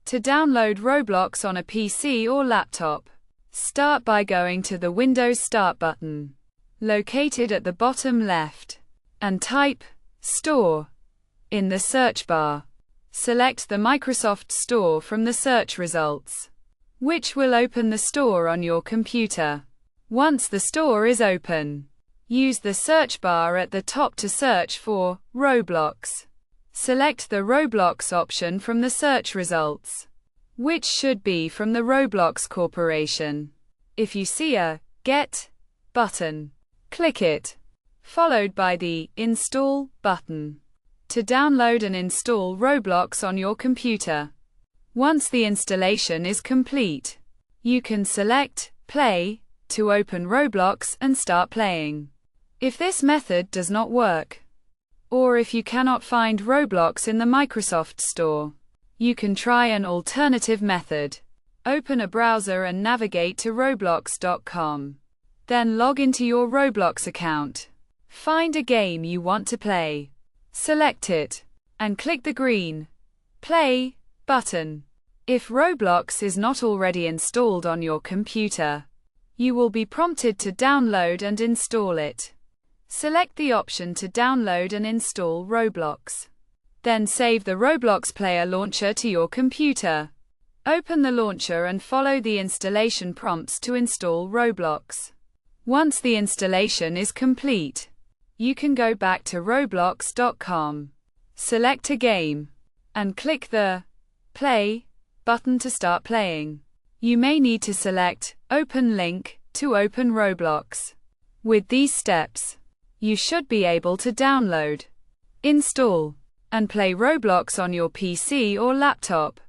To download Roblox on a PC or laptop, start by going to the Windows Start button, located at the bottom left, and type Store in the search bar. Select the Microsoft Store from the search results, which will open the store on your computer. Once the store is open, use the search bar at the top to search for Roblox. Select the Roblox option from the search results, which should be from the Roblox Corporation. If you see a Get button, click it, followed by the Install button, to download and install Roblox on your computer. Once the installation is complete, you can select Play to open Roblox and start playing. If this method does not work, or if you cannot find Roblox in the Microsoft Store, you can try an alternative method. Open a browser and navigate to roblox.com. Then log into your Roblox account. Find a game you want to play. Select it, and click the green Play button. If Roblox is not already installed on your computer, you will be prompted to download and install it. Select the option to download and install Roblox. Then save the Roblox Player launcher to your computer. Open the launcher and follow the installation prompts to install Roblox. Once the installation is complete, you can go back to roblox.com, select a game, and click the Play button to start playing. You may need to select Open Link to open Roblox. With these steps, you should be able to download, install, and play Roblox on your PC or laptop.